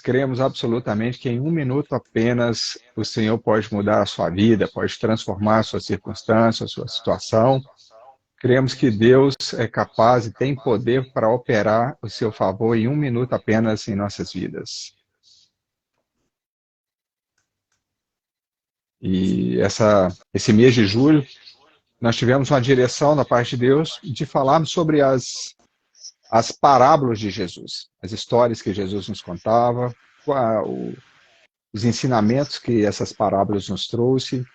cremos absolutamente que em um minuto apenas o Senhor pode mudar a sua vida, pode transformar a sua circunstância, a sua situação. Cremos que Deus é capaz e tem poder para operar o seu favor em um minuto apenas em nossas vidas. E esse mês de julho, nós tivemos uma direção da parte de Deus de falarmos sobre as parábolas de Jesus, as histórias que Jesus nos contava, os ensinamentos que essas parábolas nos trouxe,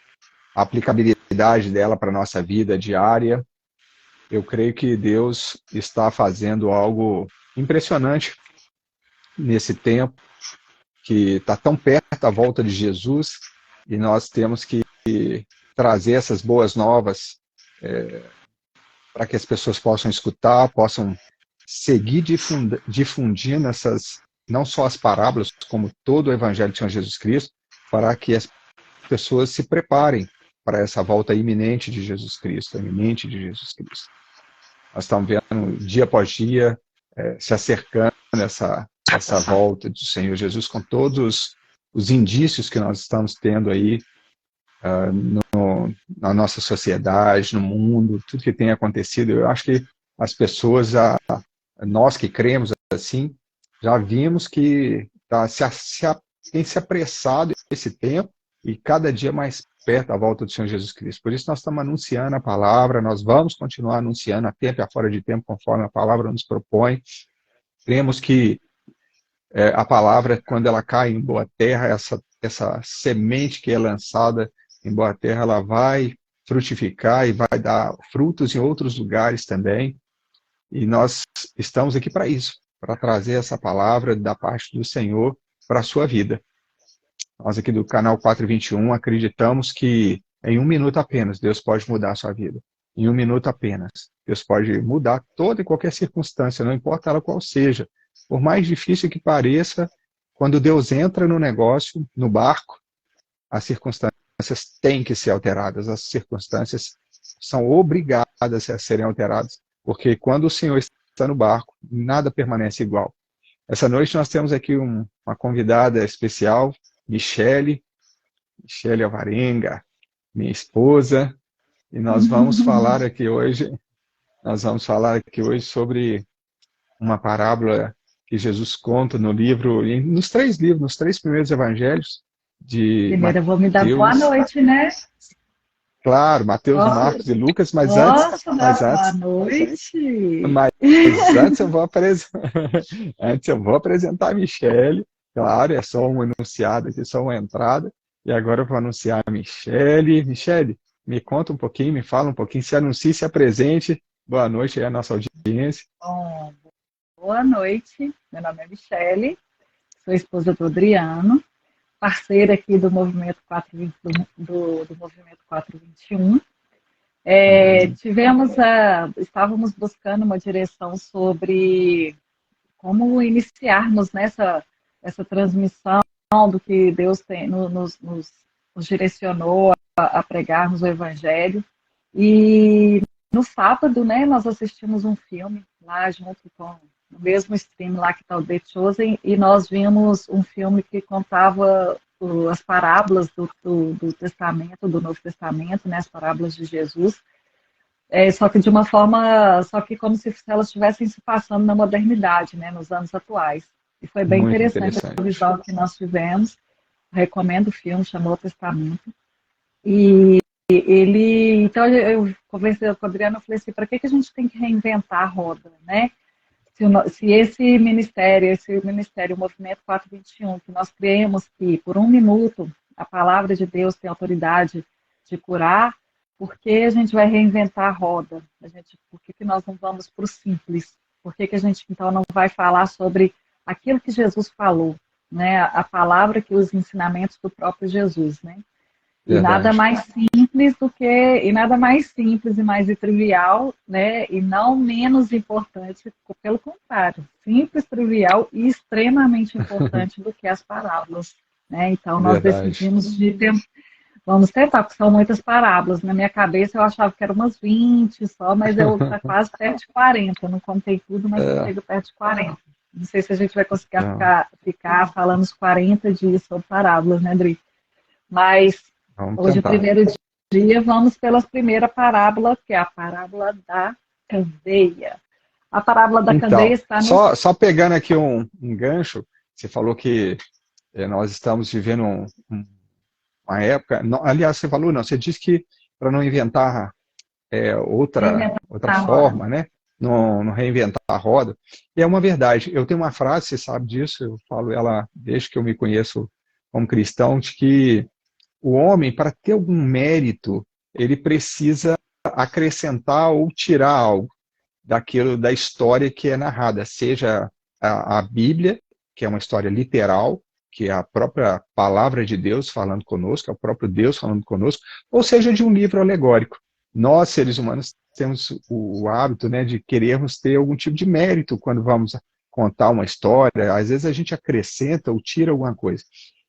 a aplicabilidade dela para a nossa vida diária. Eu creio que Deus está fazendo algo impressionante nesse tempo, que está tão perto da volta de Jesus, e nós temos que trazer essas boas novas para que as pessoas possam escutar, possam seguir difundindo não só as parábolas, como todo o Evangelho de Senhor Jesus Cristo, para que as pessoas se preparem para essa volta iminente de Jesus Cristo, iminente de Jesus Cristo. Nós estamos vendo dia após dia se acercando essa volta do Senhor Jesus, com todos os indícios que nós estamos tendo aí na nossa sociedade, no mundo, tudo que tem acontecido. Eu acho que as pessoas, nós que cremos assim, já vimos que tem se apressado esse tempo e cada dia mais perto da volta do Senhor Jesus Cristo. Por isso nós estamos anunciando a palavra, nós vamos continuar anunciando a tempo e a fora de tempo, conforme a palavra nos propõe. Cremos que a palavra, quando ela cai em boa terra, essa semente que é lançada em boa terra, ela vai frutificar e vai dar frutos em outros lugares também. E nós estamos aqui para isso, para trazer essa palavra da parte do Senhor para a sua vida. Nós aqui do canal 421 acreditamos que em um minuto apenas Deus pode mudar a sua vida. Em um minuto apenas. Deus pode mudar toda e qualquer circunstância, não importa ela qual seja. Por mais difícil que pareça, quando Deus entra no negócio, no barco, as circunstâncias têm que ser alteradas. As circunstâncias são obrigadas a serem alteradas. Porque quando o Senhor está no barco, nada permanece igual. Essa noite nós temos aqui uma convidada especial, Michele Alvarenga, minha esposa, e nós vamos falar aqui hoje sobre uma parábola que Jesus conta no livro, nos três primeiros evangelhos de Primeiro, eu vou me dar Mateus, boa noite, né? Claro, Mateus, Marcos e Lucas, mas antes, boa noite. mas antes eu vou apresentar a Michele. Claro, é só um enunciado aqui, só uma entrada. E agora eu vou anunciar a Michele. Michele, me conta um pouquinho, me fala um pouquinho, se anuncie, se apresente. Boa noite aí à nossa audiência. Bom, boa noite, meu nome é Michele, sou esposa do Adriano, parceira aqui do Movimento 420, do Movimento 421. Estávamos buscando uma direção sobre como iniciarmos essa transmissão do que Deus nos direcionou a pregarmos o Evangelho. E no sábado, né, nós assistimos um filme lá junto com o mesmo stream lá que está o The Chosen, e nós vimos um filme que contava as parábolas do Testamento, do Novo Testamento, né, as parábolas de Jesus, só que de uma forma, como se elas estivessem se passando na modernidade, né, nos anos atuais. E foi bem interessante a visão que nós tivemos. Recomendo o filme, chamou O Testamento. E então eu conversei com o Adriano, eu falei assim, para que a gente tem que reinventar a roda, né? Se esse ministério, o Movimento 421, que nós cremos que por um minuto a palavra de Deus tem autoridade de curar, por que a gente vai reinventar a roda? Por que nós não vamos para o simples? Por que a gente então não vai falar sobre aquilo que Jesus falou, né? A palavra, que os ensinamentos do próprio Jesus, né? E nada mais simples e mais trivial, né? E não menos importante, pelo contrário, simples, trivial e extremamente importante do que as parábolas, né? Então nós decidimos vamos tentar, porque são muitas parábolas. Na minha cabeça eu achava que eram umas 20 só, mas eu tá quase perto de 40. Eu não contei tudo, mas eu chego perto de 40. Não sei se a gente vai conseguir Então, ficar falando os 40 dias sobre parábolas, né, Dri? Mas vamos hoje, o tentar. primeiro dia, vamos pela primeira parábola, que é a parábola da candeia. A parábola da candeia Então, está no... só pegando aqui um gancho, você falou que nós estamos vivendo uma época. Aliás, você falou, não, você disse que para não inventar Reinventar outra a roda. forma, né? Não reinventar a roda. E é uma verdade. Eu tenho uma frase, você sabe disso, eu falo ela desde que eu me conheço como cristão, de que o homem, para ter algum mérito, ele precisa acrescentar ou tirar algo daquilo da história que é narrada, seja a Bíblia, que é uma história literal, que é a própria palavra de Deus falando conosco, é o próprio Deus falando conosco, ou seja de um livro alegórico. Nós, seres humanos, temos o hábito, né, de querermos ter algum tipo de mérito quando vamos contar uma história. Às vezes a gente acrescenta ou tira alguma coisa.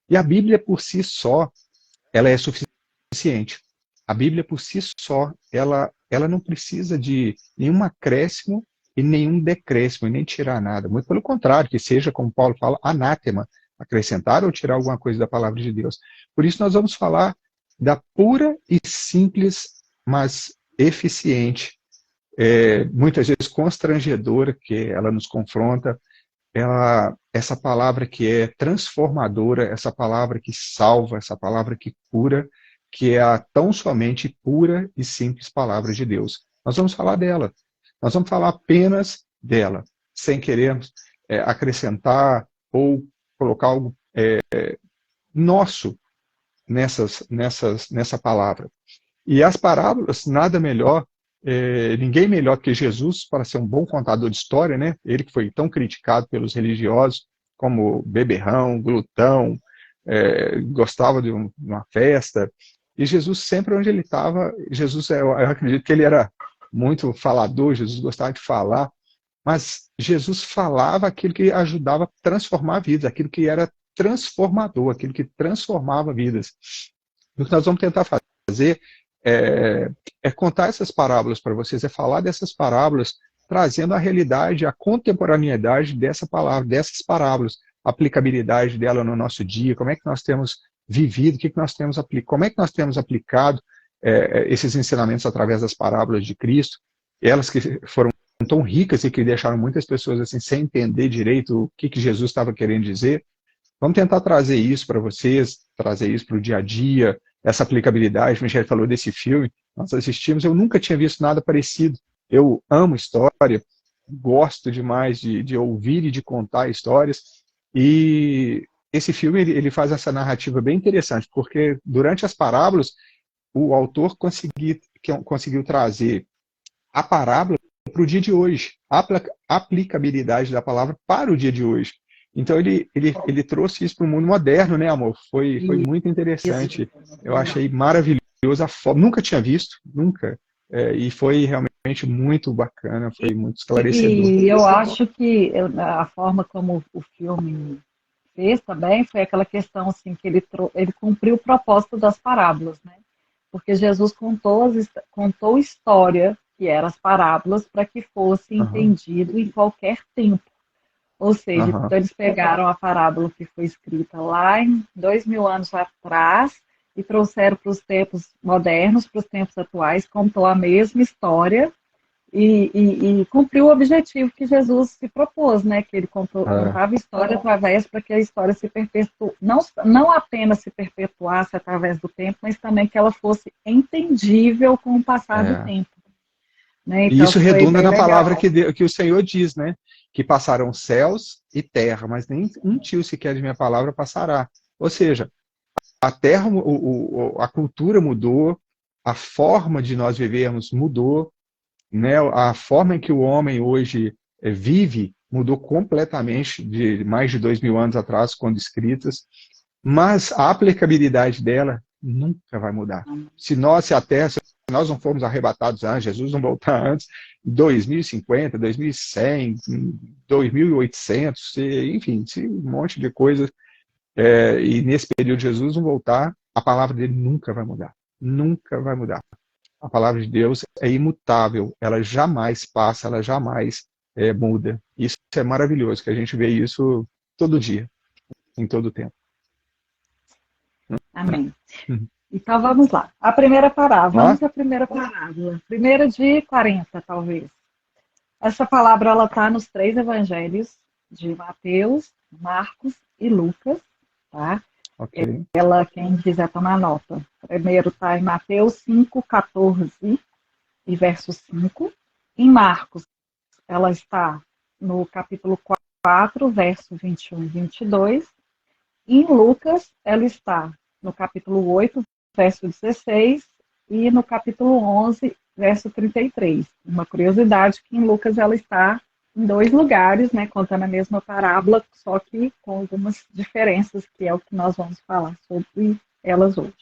E a Bíblia, por si só, ela é suficiente. A Bíblia, por si só, ela não precisa de nenhum acréscimo e nenhum decréscimo, e nem tirar nada. Muito pelo contrário, que seja, como Paulo fala, anátema, acrescentar ou tirar alguma coisa da palavra de Deus. Por isso nós vamos falar da pura e simples, mas eficiente, muitas vezes constrangedora, que ela nos confronta, essa palavra que é transformadora, essa palavra que salva, essa palavra que cura, que é a tão somente pura e simples palavra de Deus. Nós vamos falar dela. Nós vamos falar apenas dela, sem querermos acrescentar ou colocar algo nosso nessa palavra. E as parábolas, nada melhor, ninguém melhor que Jesus para ser um bom contador de história, né? Ele que foi tão criticado pelos religiosos como beberrão, glutão, gostava de uma festa. E Jesus, sempre onde ele estava, Jesus, eu acredito que ele era muito falador, Jesus gostava de falar, mas Jesus falava aquilo que ajudava a transformar vidas, aquilo que era transformador, aquilo que transformava vidas. O que nós vamos tentar fazer é contar essas parábolas para vocês, é falar dessas parábolas, trazendo a realidade, a contemporaneidade dessa palavra, dessas parábolas, a aplicabilidade dela no nosso dia, como é que nós temos vivido, como é que nós temos aplicado esses ensinamentos através das parábolas de Cristo, elas que foram tão ricas e que deixaram muitas pessoas assim sem entender direito o que Jesus estava querendo dizer. Vamos tentar trazer isso para vocês, trazer isso para o dia a dia, essa aplicabilidade. O Michel falou desse filme, nós assistimos, eu nunca tinha visto nada parecido. Eu amo história, gosto demais de ouvir e de contar histórias, e esse filme ele faz essa narrativa bem interessante, porque durante as parábolas, o autor conseguiu trazer a parábola para o dia de hoje, a aplicabilidade da palavra para o dia de hoje. Então ele trouxe isso para o mundo moderno, né, amor? Foi muito interessante. Eu achei maravilhoso a forma. Nunca tinha visto, nunca. E foi realmente muito bacana, foi muito esclarecedor. E eu acho que a forma como o filme fez também foi aquela questão assim que ele cumpriu o propósito das parábolas, né? Porque Jesus contou história, que eram as parábolas, para que fosse Uhum, entendido em qualquer tempo. Ou seja, uhum, então eles pegaram a parábola que foi escrita lá em 2000 anos atrás e trouxeram para os tempos modernos, para os tempos atuais, contou a mesma história e cumpriu o objetivo que Jesus se propôs, né? Que ele contava a história através para que a história se perpetuasse, não apenas se perpetuasse através do tempo, mas também que ela fosse entendível com o passar do é. tempo. Né? E Então isso foi redunda bem na palavra legal. que o Senhor diz, né? Que passarão céus e terra, mas nem um tio sequer de minha palavra passará. Ou seja, a terra, a cultura mudou, a forma de nós vivermos mudou, né? A forma em que o homem hoje vive mudou completamente de mais de 2000 anos atrás, quando escritas, mas a aplicabilidade dela nunca vai mudar. Se a Terra, se nós não formos arrebatados antes, Jesus não voltar antes, 2050, 2100, 2800, enfim, um monte de coisas, e nesse período de Jesus não voltar, a palavra dele nunca vai mudar. Nunca vai mudar. A palavra de Deus é imutável, ela jamais passa, ela jamais muda. Isso é maravilhoso, que a gente vê isso todo dia, em todo tempo. Amém. Então vamos lá. A primeira parábola. Vamos Ah? à primeira parábola. Primeira de 40, talvez. Essa palavra ela está nos 3 evangelhos de Mateus, Marcos e Lucas, tá? Ok. Ela, quem quiser tomar nota. Primeiro está em Mateus 5, 14 e verso 5. Em Marcos, ela está no capítulo 4, verso 21 e 22. E em Lucas, ela está no capítulo 8, verso 16 e no capítulo 11, verso 33. Uma curiosidade que em Lucas ela está em 2 lugares, né, contando a mesma parábola, só que com algumas diferenças, que é o que nós vamos falar sobre elas hoje.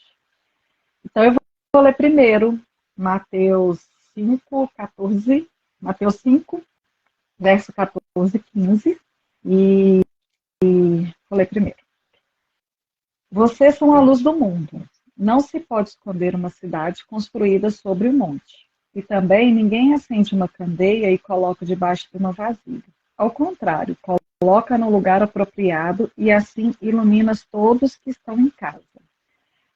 Então eu vou ler primeiro Mateus 5, 14, Mateus 5, verso 14 e 15, e vou ler primeiro. Vocês são a luz do mundo. Não se pode esconder uma cidade construída sobre o monte. E também ninguém acende uma candeia e coloca debaixo de uma vasilha. Ao contrário, coloca no lugar apropriado e assim ilumina todos que estão em casa.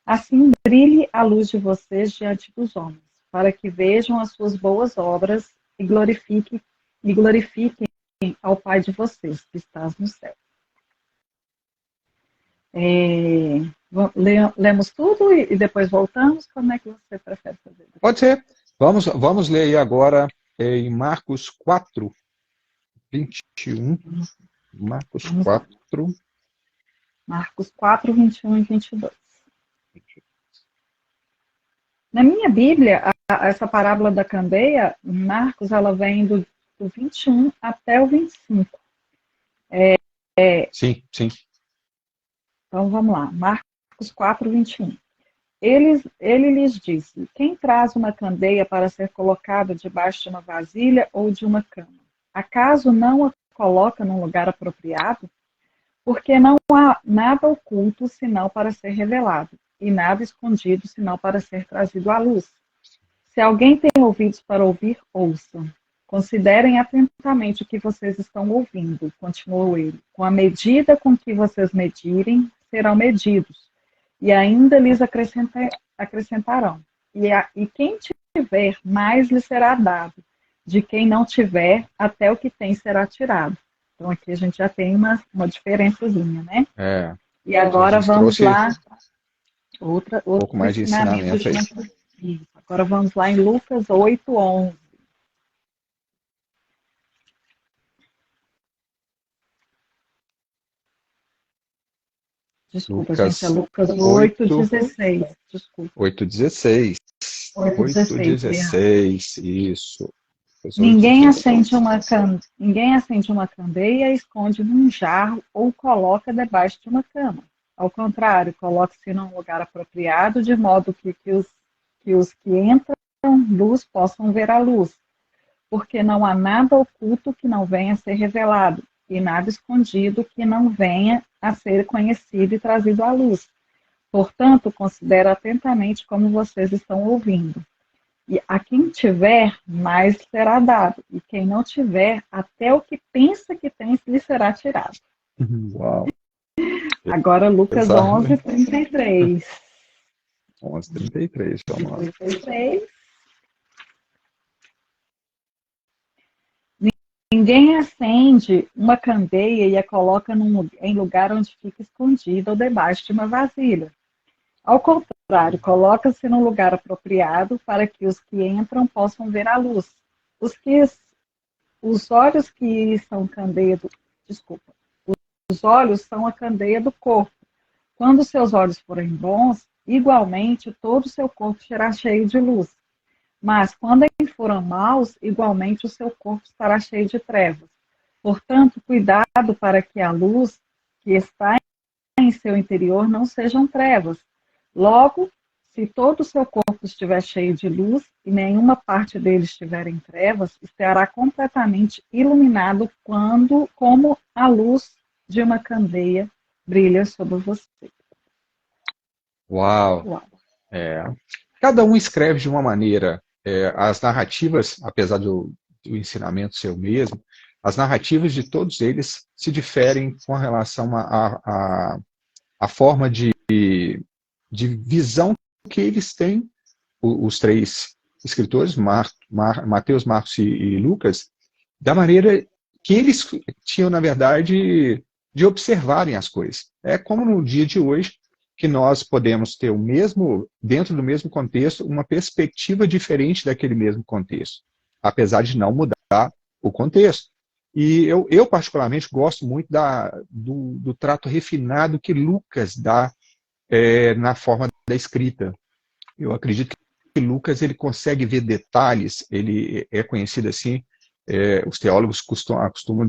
Assim brilhe a luz de vocês diante dos homens, para que vejam as suas boas obras e glorifiquem ao Pai de vocês, que está no céu. Lemos tudo e depois voltamos? Como é que você prefere fazer? Pode ser. Vamos ler aí agora em Marcos 4, 21. Marcos 4. Marcos 4, 21 e 22. Na minha Bíblia, essa parábola da candeia, Marcos, ela vem do 21 até o 25. Sim, sim. Então vamos lá. Marcos 4, 21. Ele lhes disse: quem traz uma candeia para ser colocada debaixo de uma vasilha ou de uma cama? Acaso não a coloca num lugar apropriado? Porque não há nada oculto senão para ser revelado, e nada escondido senão para ser trazido à luz. Se alguém tem ouvidos para ouvir, ouçam. Considerem atentamente o que vocês estão ouvindo, continuou ele. Com a medida com que vocês medirem, serão medidos, e ainda lhes acrescentarão. E quem tiver, mais lhe será dado. De quem não tiver, até o que tem será tirado. Então aqui a gente já tem uma diferençazinha, né? É, e agora vamos lá. Outro pouco mais de ensinamento aí. Agora vamos lá em Lucas 8, 11. Desculpa, gente, é Lucas 8, 16. Desculpa. 8, 16. 8, 16, isso. Ninguém acende uma candeia, esconde num jarro ou coloca debaixo de uma cama. Ao contrário, coloque-se num lugar apropriado, de modo que os que entram luz possam ver a luz. Porque não há nada oculto que não venha a ser revelado, e nada escondido que não venha a ser conhecido e trazido à luz. Portanto, considere atentamente como vocês estão ouvindo. E a quem tiver, mais será dado. E quem não tiver, até o que pensa que tem, lhe será tirado. Uau. Agora, Lucas 11, 33. 11, 33, vamos lá. 33. Ninguém acende uma candeia e a coloca em lugar onde fica escondida ou debaixo de uma vasilha. Ao contrário, coloca-se no lugar apropriado para que os que entram possam ver a luz. Os olhos que são os olhos são a candeia do corpo. Quando seus olhos forem bons, igualmente todo o seu corpo será cheio de luz. Mas quando forem maus, igualmente o seu corpo estará cheio de trevas. Portanto, cuidado para que a luz que está em seu interior não sejam trevas. Logo, se todo o seu corpo estiver cheio de luz e nenhuma parte dele estiver em trevas, estará completamente iluminado como a luz de uma candeia brilha sobre você. Uau! Cada um escreve de uma maneira. As narrativas, apesar do ensinamento ser o mesmo, as narrativas de todos eles se diferem com relação à forma de visão que eles têm, os três escritores, Mateus, Marcos e Lucas, da maneira que eles tinham, na verdade, de observarem as coisas. É como no dia de hoje, que nós podemos ter o mesmo, dentro do mesmo contexto, uma perspectiva diferente daquele mesmo contexto, apesar de não mudar o contexto. E eu particularmente, gosto muito do trato refinado que Lucas dá na forma da escrita. Eu acredito que Lucas ele consegue ver detalhes, ele é conhecido assim, os teólogos costumam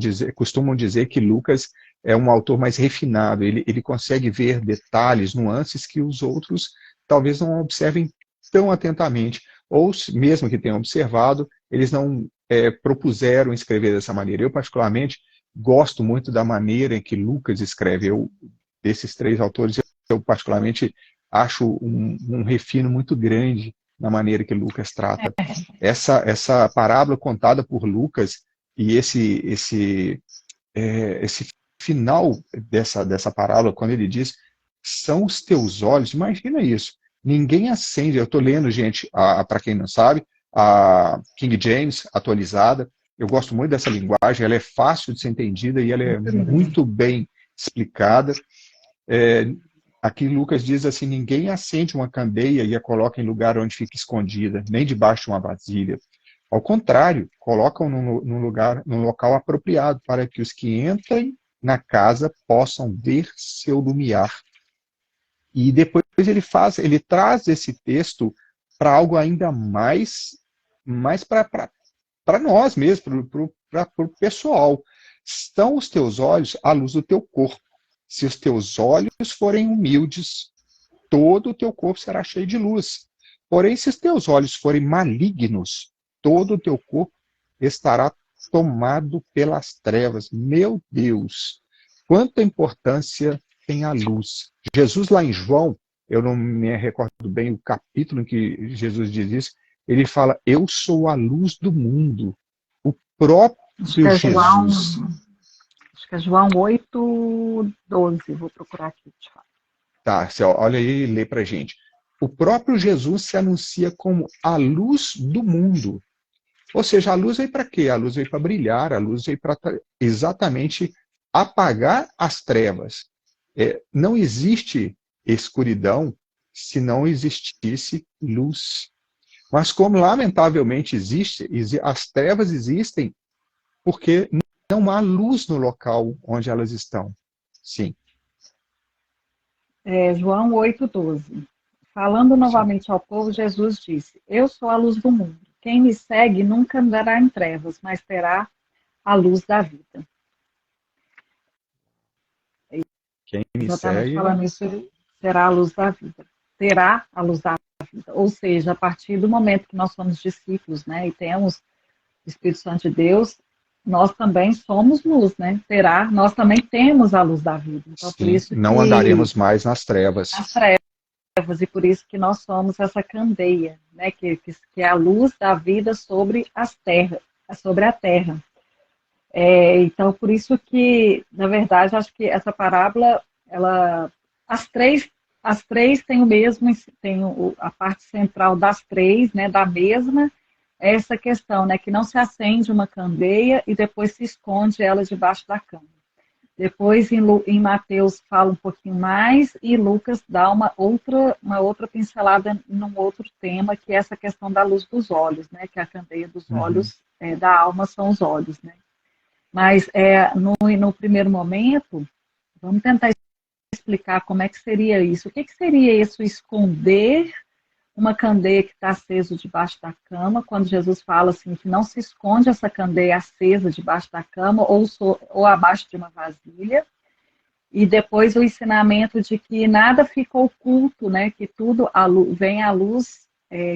dizer que Lucas é um autor mais refinado, ele consegue ver detalhes, nuances que os outros talvez não observem tão atentamente, ou mesmo que tenham observado, eles não propuseram escrever dessa maneira. Eu, particularmente, gosto muito da maneira em que Lucas escreve. Desses três autores, eu particularmente acho um refino muito grande na maneira que Lucas trata. Essa parábola contada por Lucas e esse final dessa parábola, quando ele diz, são os teus olhos, imagina isso. Ninguém acende, eu estou lendo, gente, para quem não sabe, a King James atualizada. Eu gosto muito dessa linguagem, ela é fácil de ser entendida e ela é muito bem explicada. Aqui Lucas diz assim, ninguém acende uma candeia e a coloca em lugar onde fica escondida, nem debaixo de uma vasilha. Ao contrário, colocam num local apropriado para que os que entrem na casa possam ver seu lumiar. E depois ele traz esse texto para algo ainda mais para nós mesmos, para o pessoal. Estão os teus olhos à luz do teu corpo. Se os teus olhos forem humildes, todo o teu corpo será cheio de luz. Porém, se os teus olhos forem malignos, todo o teu corpo estará tomado pelas trevas. Meu Deus, quanta importância tem a luz. Jesus lá em João, eu não me recordo bem o capítulo em que Jesus diz isso, ele fala, eu sou a luz do mundo. O próprio Jesus... Acho que é João 8:12, vou procurar aqui. Tá, você olha aí e lê pra gente. O próprio Jesus se anuncia como a luz do mundo. Ou seja, a luz veio para quê? A luz veio para brilhar, a luz veio para exatamente apagar as trevas. Não existe escuridão se não existisse luz. Mas como lamentavelmente as trevas existem porque não há luz no local onde elas estão. Sim. João 8:12. Falando novamente Sim. ao povo, Jesus disse, eu sou a luz do mundo. Quem me segue nunca andará em trevas, mas terá a luz da vida. Quem me Exatamente segue... falando isso, ele será a luz da vida. Terá a luz da vida. Ou seja, a partir do momento que nós somos discípulos, né, e temos o Espírito Santo de Deus, nós também somos luz, né? Nós também temos a luz da vida. Então, Sim, por isso não que andaremos mais nas trevas. e por isso que nós somos essa candeia, né? Que é a luz da vida sobre sobre a terra. Então, por isso que, na verdade, acho que essa parábola, as três têm o mesmo, tem a parte central das três, né? Da mesma, essa questão, né? Que não se acende uma candeia e depois se esconde ela debaixo da cama. Depois, em Mateus, fala um pouquinho mais, e Lucas dá uma outra pincelada num outro tema, que é essa questão da luz dos olhos, né? Que a candeia dos olhos, da alma, são os olhos, né? Mas, no primeiro momento, vamos tentar explicar como é que seria isso. O que seria isso, esconder uma candeia que está acesa debaixo da cama, quando Jesus fala assim, que não se esconde essa candeia acesa debaixo da cama ou abaixo de uma vasilha, e depois o ensinamento de que nada fica oculto, né? Que tudo vem à luz,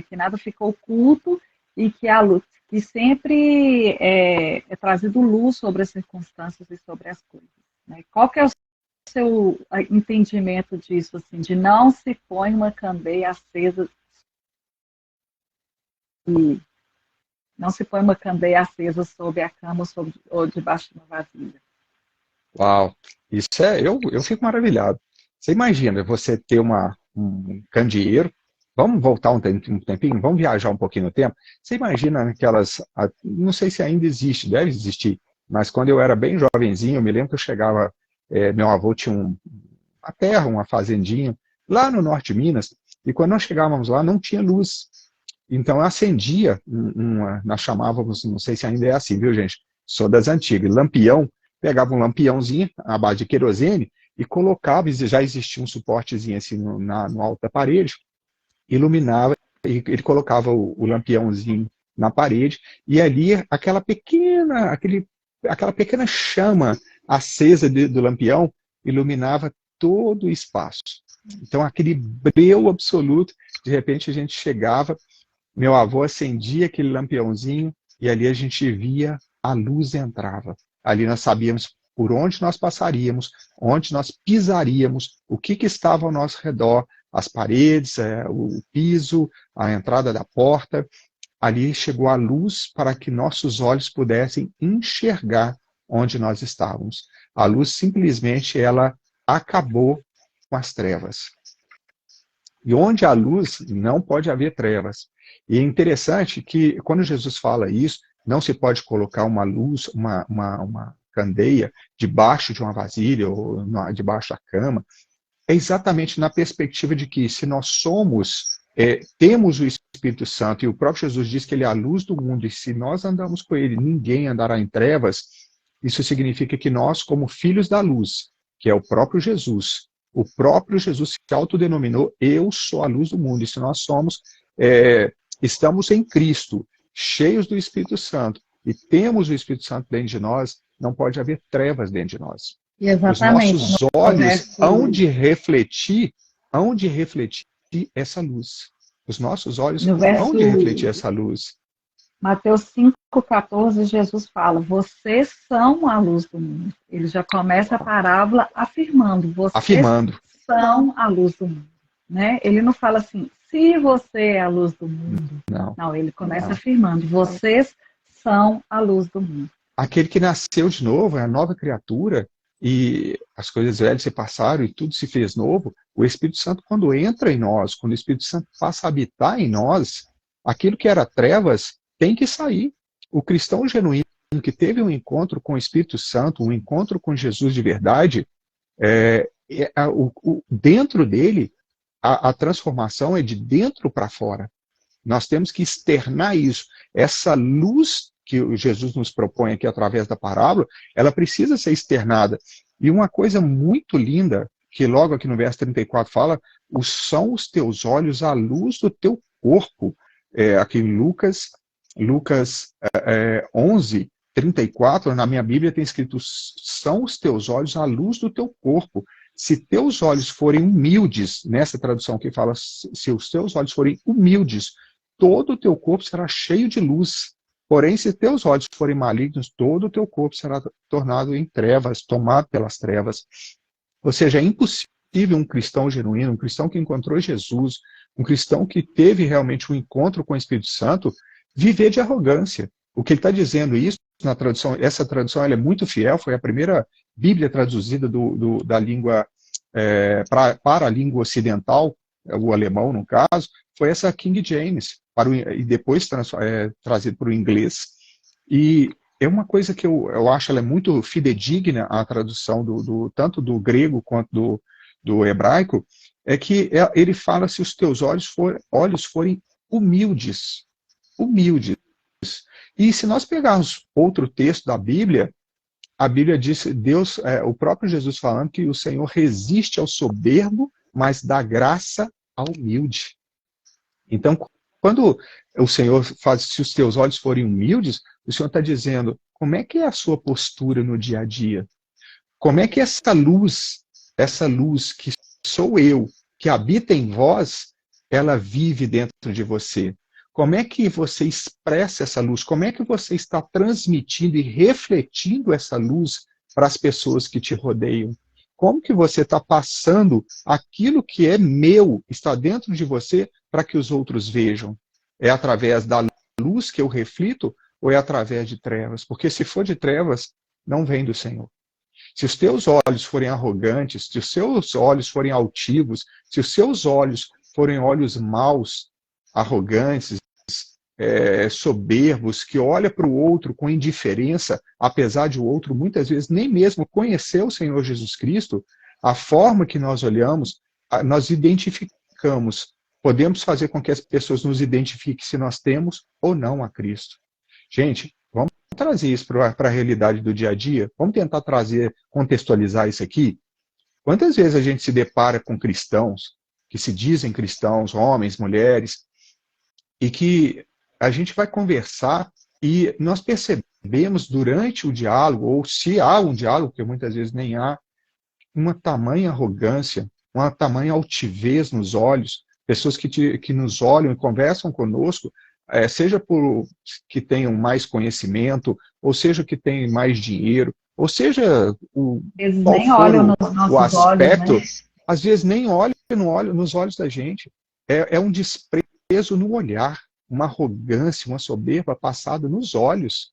que nada fica oculto e que a luz, que sempre é trazido luz sobre as circunstâncias e sobre as coisas. Né? Qual que é o seu entendimento disso, assim, de não se põe uma candeia acesa Não se põe uma candeia acesa sobre a cama ou debaixo de uma vasilha. Uau, isso eu fico maravilhado. Você imagina você ter um candeeiro, vamos voltar um tempinho, vamos viajar um pouquinho no tempo. Você imagina aquelas, não sei se ainda existe, deve existir, mas quando eu era bem jovenzinho, eu me lembro que eu chegava, meu avô tinha uma terra, uma fazendinha, lá no norte de Minas, e quando nós chegávamos lá não tinha luz. Então eu acendia, nós chamávamos, não sei se ainda é assim, viu gente? Sou das antigas, lampião, pegava um lampiãozinho, à base de querosene, e colocava, e já existia um suportezinho assim no alto da parede, iluminava, e ele colocava o lampiãozinho na parede, e ali aquela pequena chama acesa do lampião iluminava todo o espaço. Então aquele breu absoluto, de repente a gente chegava, meu avô acendia aquele lampiãozinho e ali a gente via a luz entrava. Ali nós sabíamos por onde nós passaríamos, onde nós pisaríamos, o que estava ao nosso redor, as paredes, o piso, a entrada da porta. Ali chegou a luz para que nossos olhos pudessem enxergar onde nós estávamos. A luz simplesmente ela acabou com as trevas. E onde há luz, não pode haver trevas. E é interessante que, quando Jesus fala isso, não se pode colocar uma luz, uma candeia, debaixo de uma vasilha ou debaixo da cama. É exatamente na perspectiva de que, se nós temos o Espírito Santo, e o próprio Jesus diz que ele é a luz do mundo, e se nós andamos com ele, ninguém andará em trevas, isso significa que nós, como filhos da luz, que é o próprio Jesus se autodenominou, eu sou a luz do mundo. E se nós estamos em Cristo, cheios do Espírito Santo, e temos o Espírito Santo dentro de nós, não pode haver trevas dentro de nós. Exatamente. Os nossos olhos hão de refletir essa luz. Os nossos olhos hão de refletir essa luz. Mateus 5,14, Jesus fala, vocês são a luz do mundo. Ele já começa a parábola afirmando, vocês são a luz do mundo. Né? Ele não fala assim, se você é a luz do mundo. Não, ele começa afirmando, vocês são a luz do mundo. Aquele que nasceu de novo, é a nova criatura, e as coisas velhas se passaram e tudo se fez novo. O Espírito Santo, quando entra em nós, quando o Espírito Santo passa a habitar em nós, aquilo que era trevas tem que sair. O cristão genuíno que teve um encontro com o Espírito Santo, um encontro com Jesus de verdade, dentro dele, a transformação é de dentro para fora. Nós temos que externar isso. Essa luz que Jesus nos propõe aqui através da parábola, ela precisa ser externada. E uma coisa muito linda, que logo aqui no verso 34 fala, são os teus olhos a luz do teu corpo. Aqui em Lucas 11, 34, na minha Bíblia tem escrito, são os teus olhos a luz do teu corpo. Se teus olhos forem humildes, nessa tradução que fala, se os teus olhos forem humildes, todo o teu corpo será cheio de luz. Porém, se teus olhos forem malignos, todo o teu corpo será tornado em trevas, tomado pelas trevas. Ou seja, é impossível um cristão genuíno, um cristão que encontrou Jesus, um cristão que teve realmente um encontro com o Espírito Santo, viver de arrogância. O que ele está dizendo isso, na tradução, essa tradução ela é muito fiel, foi a primeira Bíblia traduzida da língua para a língua ocidental, o alemão no caso, foi essa King James, e depois trazido para o inglês. E é uma coisa que eu acho ela é muito fidedigna, a tradução tanto do grego quanto do hebraico, é que ele fala se os teus olhos forem humildes. Humildes. E se nós pegarmos outro texto da Bíblia, a Bíblia diz, o próprio Jesus falando que o Senhor resiste ao soberbo, mas dá graça ao humilde. Então, quando o Senhor faz, se os teus olhos forem humildes, o Senhor está dizendo, como é que é a sua postura no dia a dia? Como é que essa luz que sou eu, que habita em vós, ela vive dentro de você? Como é que você expressa essa luz? Como é que você está transmitindo e refletindo essa luz para as pessoas que te rodeiam? Como que você está passando aquilo que é meu, está dentro de você, para que os outros vejam? É através da luz que eu reflito ou é através de trevas? Porque se for de trevas, não vem do Senhor. Se os teus olhos forem arrogantes, se os seus olhos forem altivos, se os seus olhos forem olhos maus, arrogantes, soberbos, que olha para o outro com indiferença, apesar de o outro muitas vezes nem mesmo conhecer o Senhor Jesus Cristo, a forma que nós olhamos, nós identificamos, podemos fazer com que as pessoas nos identifiquem se nós temos ou não a Cristo. Gente, vamos trazer isso para a realidade do dia a dia? Vamos tentar trazer, contextualizar isso aqui? Quantas vezes a gente se depara com cristãos, que se dizem cristãos, homens, mulheres, e que a gente vai conversar e nós percebemos durante o diálogo, ou se há um diálogo, que muitas vezes nem há, uma tamanha arrogância, uma tamanha altivez nos olhos, pessoas que nos olham e conversam conosco, seja por que tenham mais conhecimento, ou seja que tenham mais dinheiro, ou seja eles nem olham nos nossos aspecto, olhos, né? Às vezes nem olham nos olhos da gente. É um desprezo no olhar, uma arrogância, uma soberba passada nos olhos.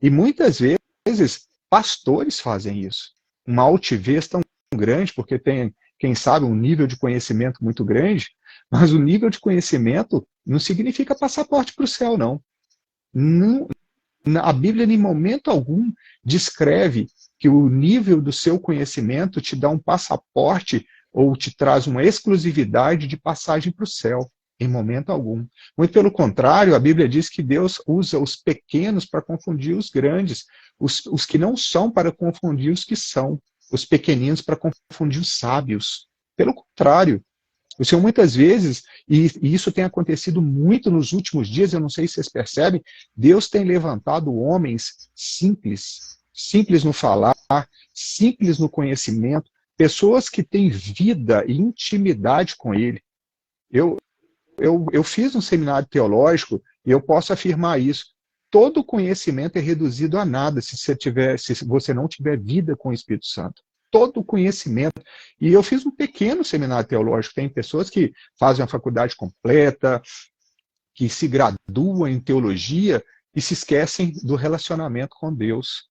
E muitas vezes pastores fazem isso. Uma altivez tão grande, porque tem, quem sabe, um nível de conhecimento muito grande, mas o nível de conhecimento não significa passaporte para o céu, não. A Bíblia, em momento algum, descreve que o nível do seu conhecimento te dá um passaporte ou te traz uma exclusividade de passagem para o céu. Em momento algum. Muito pelo contrário, a Bíblia diz que Deus usa os pequenos para confundir os grandes, os que não são para confundir os que são, os pequeninos para confundir os sábios. Pelo contrário, o Senhor muitas vezes, e isso tem acontecido muito nos últimos dias, eu não sei se vocês percebem, Deus tem levantado homens simples, simples no falar, simples no conhecimento, pessoas que têm vida e intimidade com Ele. Eu fiz um seminário teológico e eu posso afirmar isso. Todo conhecimento é reduzido a nada se você não tiver vida com o Espírito Santo. Todo conhecimento. E eu fiz um pequeno seminário teológico. Tem pessoas que fazem a faculdade completa, que se graduam em teologia e se esquecem do relacionamento com Deus.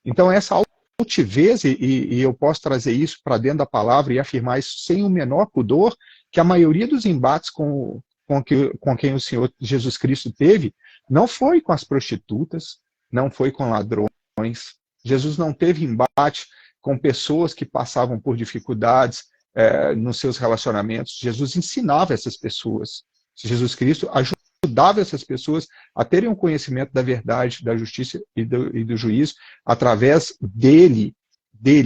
Então, essa altivez, e eu posso trazer isso para dentro da palavra e afirmar isso sem o menor pudor, que a maioria dos embates com quem o Senhor Jesus Cristo teve, não foi com as prostitutas, não foi com ladrões. Jesus não teve embate com pessoas que passavam por dificuldades nos seus relacionamentos. Jesus ensinava essas pessoas. Jesus Cristo ajudava essas pessoas a terem um conhecimento da verdade, da justiça e do juízo, através dele,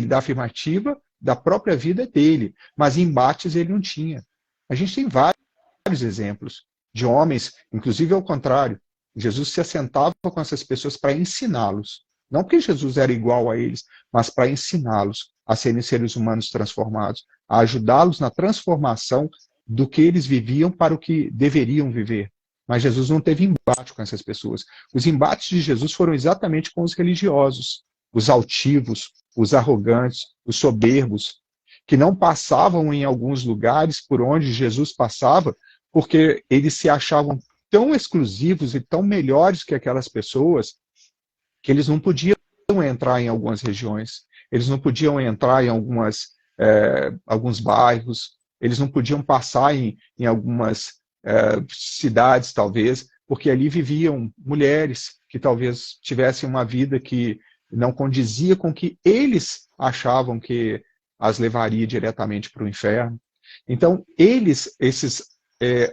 da afirmativa, da própria vida dele. Mas embates ele não tinha. A gente tem vários exemplos de homens, inclusive ao contrário. Jesus se assentava com essas pessoas para ensiná-los. Não porque Jesus era igual a eles, mas para ensiná-los a serem seres humanos transformados, a ajudá-los na transformação do que eles viviam para o que deveriam viver. Mas Jesus não teve embate com essas pessoas. Os embates de Jesus foram exatamente com os religiosos, os altivos, os arrogantes, os soberbos, que não passavam em alguns lugares por onde Jesus passava, porque eles se achavam tão exclusivos e tão melhores que aquelas pessoas, que eles não podiam entrar em algumas regiões, eles não podiam entrar em alguns bairros, eles não podiam passar em algumas cidades, talvez, porque ali viviam mulheres que talvez tivessem uma vida que não condizia com o que eles achavam que as levaria diretamente para o inferno. Então, esses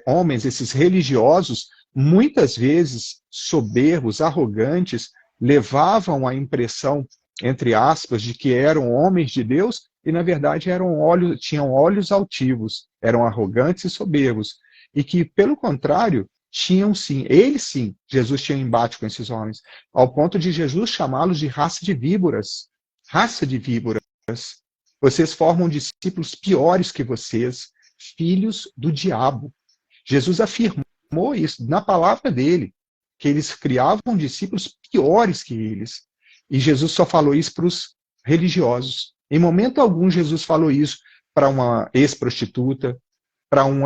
homens, esses religiosos, muitas vezes soberbos, arrogantes, levavam a impressão, entre aspas, de que eram homens de Deus e, na verdade, tinham olhos altivos, eram arrogantes e soberbos. E que, pelo contrário, tinham sim, Jesus tinha um embate com esses homens, ao ponto de Jesus chamá-los de raça de víboras. Raça de víboras. Vocês formam discípulos piores que vocês, filhos do diabo. Jesus afirmou isso na palavra dele, que eles criavam discípulos piores que eles. E Jesus só falou isso para os religiosos. Em momento algum, Jesus falou isso para uma ex-prostituta, para um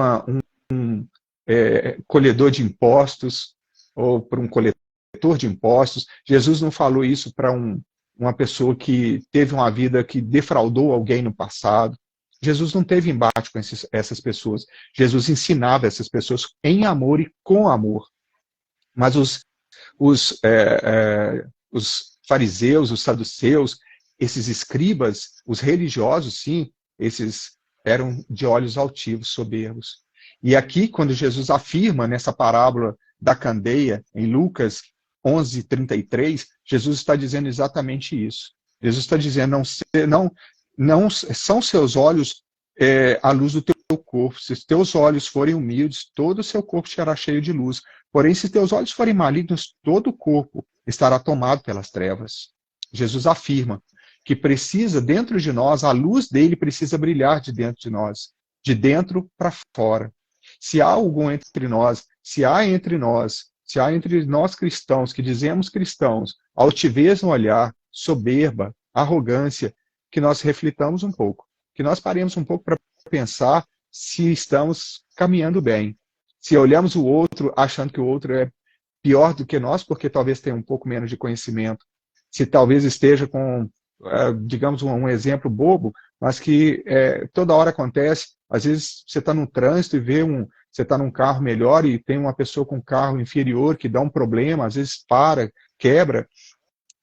colhedor de impostos, ou para um coletor de impostos. Jesus não falou isso para uma pessoa que teve uma vida que defraudou alguém no passado. Jesus não teve embate com essas pessoas. Jesus ensinava essas pessoas em amor e com amor. Mas os fariseus, os saduceus, esses escribas, os religiosos, sim, esses eram de olhos altivos, soberbos. E aqui, quando Jesus afirma nessa parábola da candeia, em Lucas 11:33, Jesus está dizendo exatamente isso. Jesus está dizendo, não são seus olhos a luz do teu corpo. Se os teus olhos forem humildes, todo o seu corpo será cheio de luz. Porém, se teus olhos forem malignos, todo o corpo estará tomado pelas trevas. Jesus afirma que precisa, dentro de nós, a luz dele precisa brilhar de dentro de nós, de dentro para fora. Se há algum entre nós, se há entre nós cristãos, que dizemos cristãos, altivez no olhar, soberba, arrogância, que nós reflitamos um pouco, que nós paremos um pouco para pensar se estamos caminhando bem. Se olhamos o outro achando que o outro é pior do que nós, porque talvez tenha um pouco menos de conhecimento, se talvez esteja com, digamos, um exemplo bobo, mas que toda hora acontece. Às vezes você está no trânsito e você está num carro melhor e tem uma pessoa com um carro inferior que dá um problema, às vezes para, quebra.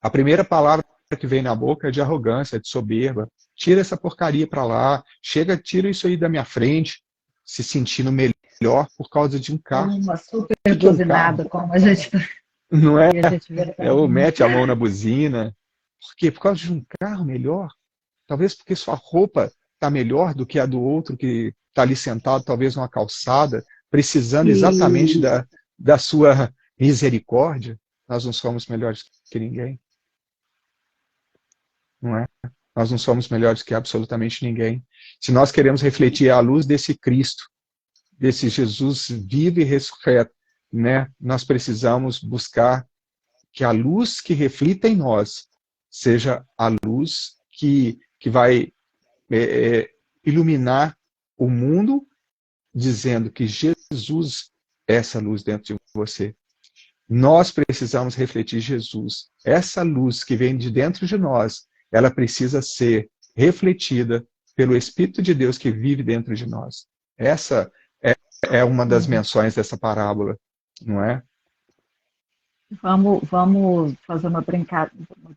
A primeira palavra que vem na boca é de arrogância, é de soberba. Tira essa porcaria para lá, tira isso aí da minha frente, se sentindo melhor por causa de um carro. Uma super buzinada, como a gente... Não é? Ou mete a mão na buzina. Por quê? Por causa de um carro melhor? Talvez porque sua roupa está melhor do que a do outro que está ali sentado, talvez numa calçada, precisando exatamente da sua misericórdia. Nós não somos melhores que ninguém. Não é? Nós não somos melhores que absolutamente ninguém. Se nós queremos refletir a luz desse Cristo, desse Jesus vivo e ressurreto, né, nós precisamos buscar que a luz que reflita em nós seja a luz que vai iluminar o mundo, dizendo que Jesus é essa luz dentro de você. Nós precisamos refletir Jesus. Essa luz que vem de dentro de nós, ela precisa ser refletida pelo Espírito de Deus que vive dentro de nós. Essa é uma das menções dessa parábola, não é? Vamos fazer uma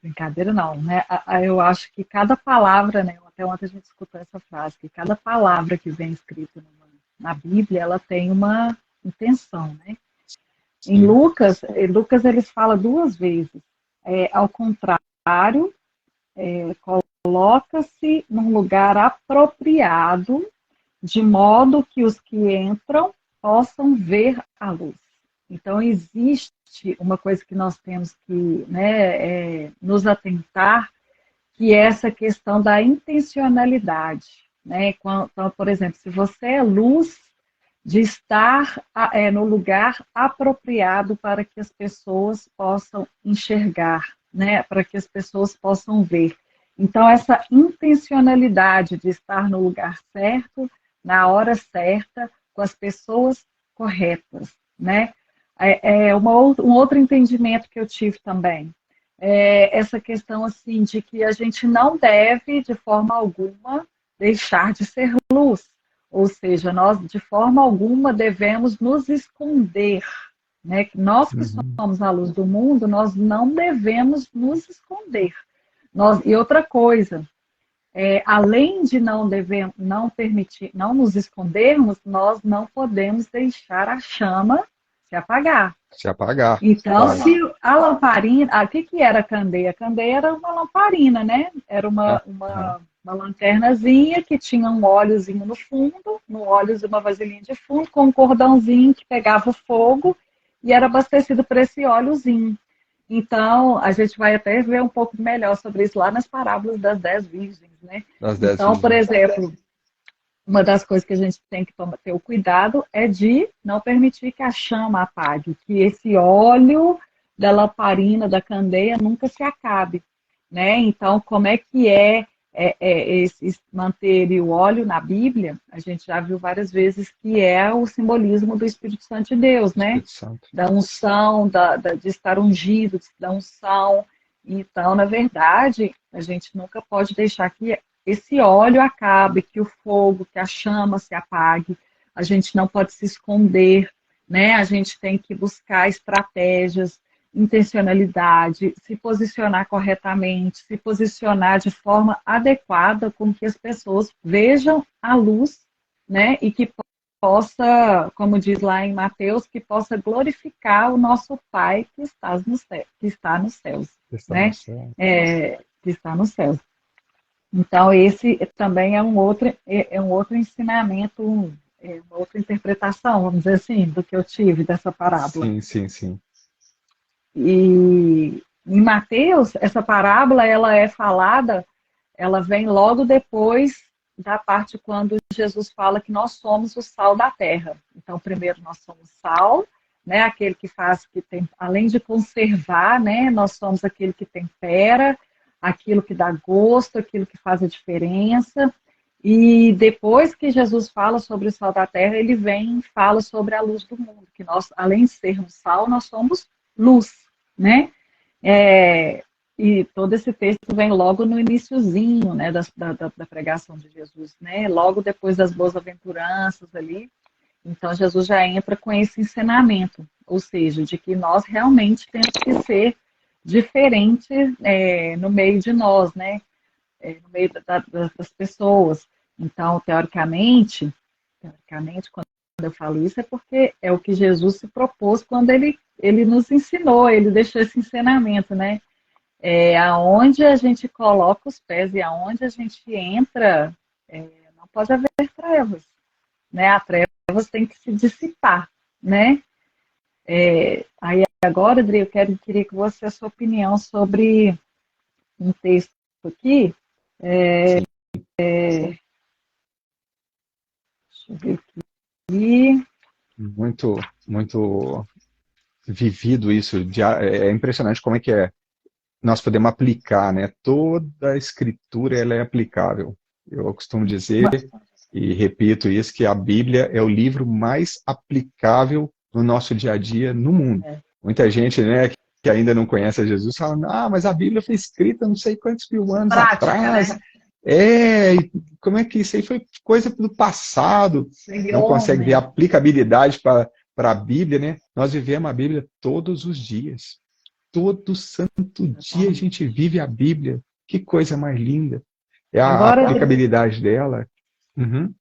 brincadeira, não, né? Eu acho que cada palavra, né? Até ontem a gente escutou essa frase, que cada palavra que vem escrita na Bíblia, ela tem uma intenção, né? Em Lucas eles falam duas vezes. Ao contrário, coloca-se num lugar apropriado, de modo que os que entram possam ver a luz. Então, existe uma coisa que nós temos que, né, nos atentar, que é essa questão da intencionalidade. Né? Então, por exemplo, se você é luz, de estar no lugar apropriado para que as pessoas possam enxergar, né? Para que as pessoas possam ver. Então, essa intencionalidade de estar no lugar certo, na hora certa, com as pessoas corretas, né? Um outro entendimento que eu tive também. Essa questão assim de que a gente não deve, de forma alguma, deixar de ser luz. Ou seja, nós, de forma alguma, devemos nos esconder. Né? Nós que somos a luz do mundo, nós não devemos nos esconder. E outra coisa, além de não permitir, não nos escondermos, nós não podemos deixar a chama se apagar. Se apagar. Então, claro. Se a lamparina... O que era a candeia? A candeia era uma lamparina, né? Era uma lanternazinha que tinha um óleozinho no fundo, no óleo de uma vasilhinha de fundo, com um cordãozinho que pegava o fogo e era abastecido por esse óleozinho. Então, a gente vai até ver um pouco melhor sobre isso lá nas parábolas das 10 virgens, né? Então, por exemplo, uma das coisas que a gente tem que ter o cuidado é de não permitir que a chama apague, que esse óleo da lamparina, da candeia, nunca se acabe, né? Então, como é que manter o óleo na Bíblia, a gente já viu várias vezes que é o simbolismo do Espírito Santo de Deus, né? Espírito Santo. Da unção, de estar ungido, da unção. Então, na verdade, a gente nunca pode deixar que esse óleo acabe, que o fogo, que a chama se apague. A gente não pode se esconder, né? A gente tem que buscar estratégias, intencionalidade, se posicionar corretamente, se posicionar de forma adequada com que as pessoas vejam a luz, né? E que possa, como diz lá em Mateus, que possa glorificar o nosso Pai que está nos céus, Está no né? céu. Que está nos céus. Então, esse também é um outro ensinamento, uma outra interpretação, vamos dizer assim, do que eu tive dessa parábola. Sim, sim, sim. E em Mateus, essa parábola, ela é falada, ela vem logo depois da parte quando Jesus fala que nós somos o sal da terra. Então, primeiro nós somos sal, né, aquele que faz, que tem, além de conservar, né, nós somos aquele que tempera, aquilo que dá gosto, aquilo que faz a diferença. E depois que Jesus fala sobre o sal da terra, ele vem e fala sobre a luz do mundo, que nós, além de sermos sal, nós somos luz, né? E todo esse texto vem logo no iniciozinho, né, da pregação de Jesus, né? Logo depois das boas-aventuranças ali. Então, Jesus já entra com esse ensinamento, ou seja, de que nós realmente temos que ser diferentes no meio de nós, né? No meio das pessoas. Então, teoricamente, quando eu falo isso, é porque é o que Jesus se propôs quando ele nos ensinou, ele deixou esse ensinamento, né? Aonde a gente coloca os pés e aonde a gente entra, não pode haver trevas, né? A trevas tem que se dissipar, né? Aí agora, Adri, queria que você a sua opinião sobre um texto aqui. Sim. Deixa eu ver aqui. Muito, muito vivido isso. É impressionante como é que nós podemos aplicar, né? Toda a escritura ela é aplicável. Eu costumo dizer e repito isso, que a Bíblia é o livro mais aplicável no nosso dia a dia no mundo. Muita gente, né, que ainda não conhece a Jesus fala, mas a Bíblia foi escrita não sei quantos mil anos atrás. Né? Como é que isso aí foi coisa do passado? Não consegue ver aplicabilidade para a Bíblia, né? Nós vivemos a Bíblia todos os dias. Todo santo dia a gente vive a Bíblia. Que coisa mais linda. É a aplicabilidade dela. Uhum.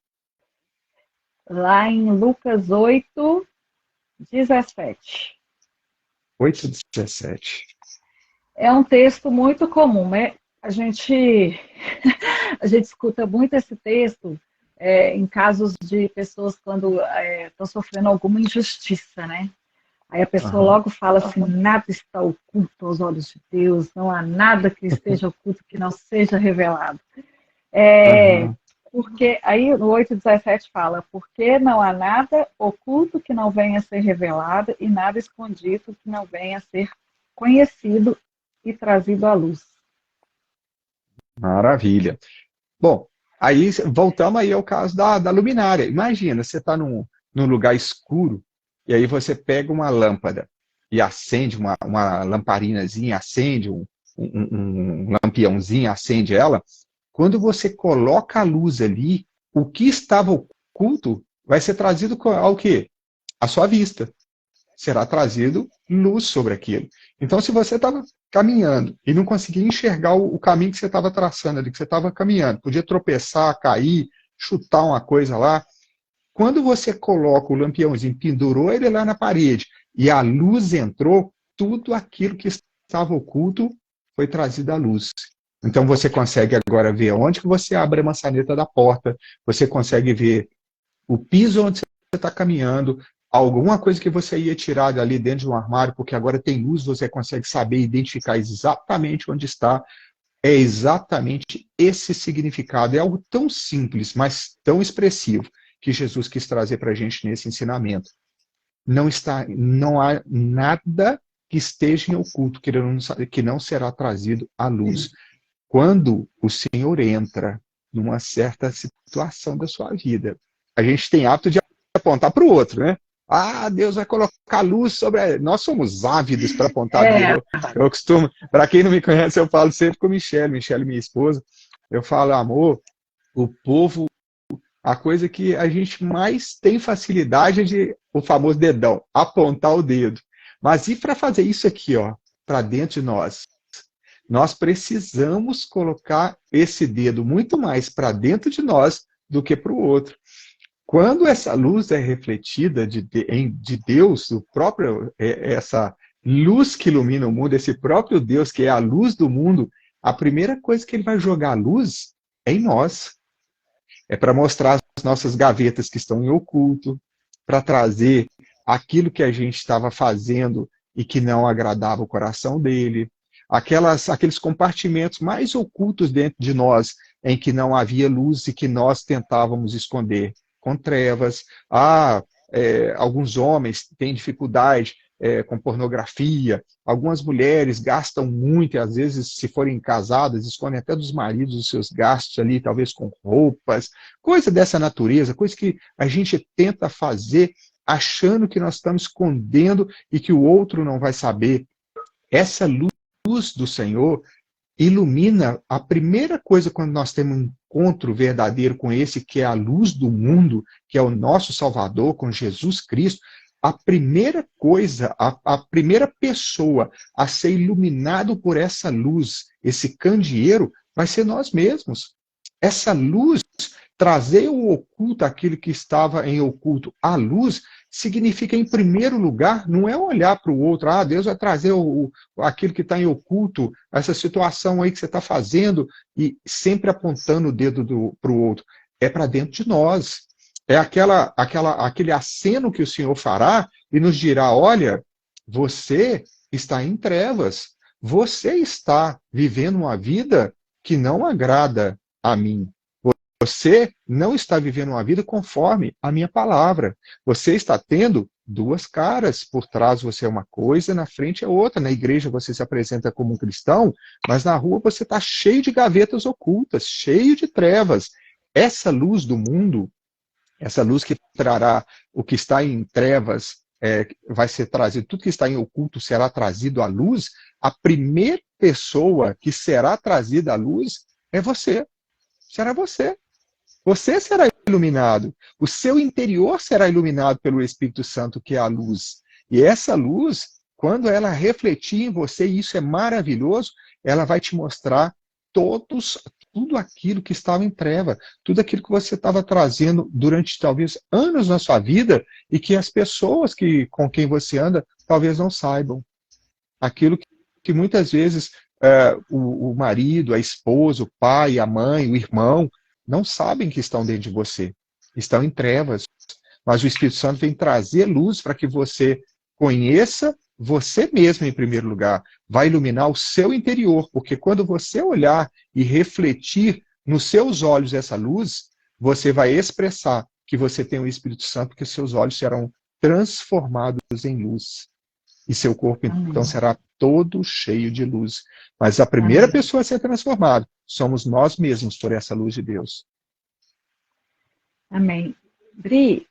Lá em Lucas 8:17. 8:17. É um texto muito comum, né? A gente escuta muito esse texto em casos de pessoas quando estão sofrendo alguma injustiça, né? Aí a pessoa logo fala assim, nada está oculto aos olhos de Deus, não há nada que esteja oculto que não seja revelado. Porque aí no 8:17 fala, porque não há nada oculto que não venha a ser revelado e nada escondido que não venha a ser conhecido e trazido à luz. Maravilha. Bom, aí voltamos aí ao caso da luminária. Imagina, você está num lugar escuro e aí você pega uma lâmpada e acende uma lamparinazinha, acende um lampiãozinho, acende ela. Quando você coloca a luz ali, o que estava oculto vai ser trazido ao quê? À sua vista. Será trazido luz sobre aquilo. Então, se você estava caminhando e não conseguia enxergar o caminho que você estava traçando ali, que você estava caminhando, podia tropeçar, cair, chutar uma coisa lá. Quando você coloca o lampiãozinho, pendurou ele lá na parede e a luz entrou, tudo aquilo que estava oculto foi trazido à luz. Então você consegue agora ver onde que você abre a maçaneta da porta, você consegue ver o piso onde você está caminhando, alguma coisa que você ia tirar dali dentro de um armário, porque agora tem luz, você consegue saber identificar exatamente onde está. É exatamente esse significado. É algo tão simples, mas tão expressivo, que Jesus quis trazer para a gente nesse ensinamento. Não há nada que esteja em oculto que não será trazido à luz. quando o Senhor entra numa certa situação da sua vida, a gente tem hábito de apontar para o outro, né? Ah, Deus vai colocar luz sobre a... Nós somos ávidos para apontar dedo. Eu costumo, para quem não me conhece, eu falo sempre com Michele, minha esposa. Eu falo, amor, o povo, a coisa que a gente mais tem facilidade é o famoso dedão, apontar o dedo. Mas e para fazer isso aqui, ó, para dentro de nós? Nós precisamos colocar esse dedo muito mais para dentro de nós do que para o outro. Quando essa luz é refletida de Deus, essa luz que ilumina o mundo, esse próprio Deus que é a luz do mundo, a primeira coisa que ele vai jogar a luz é em nós. É para mostrar as nossas gavetas que estão em oculto, para trazer aquilo que a gente estava fazendo e que não agradava o coração dele, aqueles compartimentos mais ocultos dentro de nós, em que não havia luz e que nós tentávamos esconder com trevas. Alguns homens têm dificuldade com pornografia, algumas mulheres gastam muito, e às vezes, se forem casadas, escondem até dos maridos os seus gastos ali, talvez com roupas, coisa dessa natureza, coisa que a gente tenta fazer achando que nós estamos escondendo e que o outro não vai saber. Essa luz do Senhor ilumina a primeira coisa quando nós temos um encontro verdadeiro com esse, que é a luz do mundo, que é o nosso Salvador, com Jesus Cristo. A primeira coisa, a primeira pessoa a ser iluminado por essa luz, esse candeeiro, vai ser nós mesmos. Essa luz, trazer o oculto, aquilo que estava em oculto, à luz, significa, em primeiro lugar, não é olhar para o outro, Deus vai trazer aquilo que está em oculto, essa situação aí que você está fazendo, e sempre apontando o dedo para o outro. É para dentro de nós. É aquele aceno que o Senhor fará e nos dirá, olha, você está em trevas, você está vivendo uma vida que não agrada a mim. Você não está vivendo uma vida conforme a minha palavra. Você está tendo duas caras. Por trás você é uma coisa, na frente é outra. Na igreja você se apresenta como um cristão, mas na rua você está cheio de gavetas ocultas, cheio de trevas. Essa luz do mundo, essa luz que trará o que está em trevas, vai ser trazido, tudo que está em oculto será trazido à luz. A primeira pessoa que será trazida à luz é você. Será você. Você será iluminado. O seu interior será iluminado pelo Espírito Santo, que é a luz. E essa luz, quando ela refletir em você, e isso é maravilhoso, ela vai te mostrar tudo aquilo que estava em treva, tudo aquilo que você estava trazendo durante talvez anos na sua vida e que as pessoas com quem você anda talvez não saibam. Aquilo que muitas vezes o marido, a esposa, o pai, a mãe, o irmão, não sabem que estão dentro de você. Estão em trevas. Mas o Espírito Santo vem trazer luz para que você conheça você mesmo em primeiro lugar. Vai iluminar o seu interior, porque quando você olhar e refletir nos seus olhos essa luz, você vai expressar que você tem o Espírito Santo, porque seus olhos serão transformados em luz. E seu corpo, então, será todo cheio de luz. Mas a primeira pessoa a ser transformada somos nós mesmos por essa luz de Deus. Amém. Bri,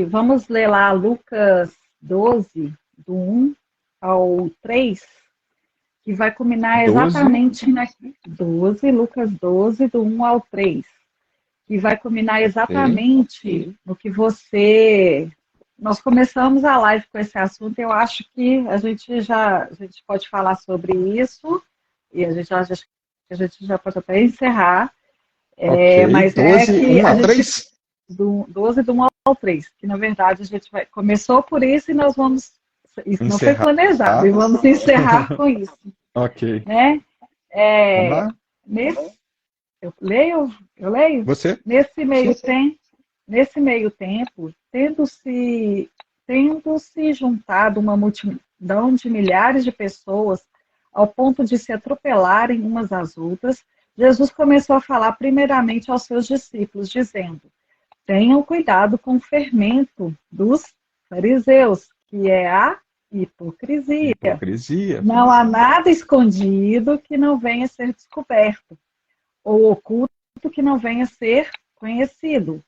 vamos ler lá Lucas 12, do 1 ao 3, que vai culminar exatamente 12, Lucas 12, do 1 ao 3, que vai culminar exatamente no que você... Nós começamos a live com esse assunto, eu acho que a gente pode falar sobre isso, e a gente já pode até encerrar. Mas 12, que 1 a 3? 12 do 1 ao 3, que na verdade a gente começou por isso e nós vamos... Isso encerrar. Não foi planejado, e vamos encerrar com isso. Ok. Né? Vamos lá? Eu leio? Você? Nesse meio tempo, tendo-se juntado uma multidão de milhares de pessoas ao ponto de se atropelarem umas às outras, Jesus começou a falar primeiramente aos seus discípulos, dizendo: tenham cuidado com o fermento dos fariseus, que é a Hipocrisia. Hipocrisia. Não há nada escondido que não venha a ser descoberto, ou oculto que não venha a ser conhecido.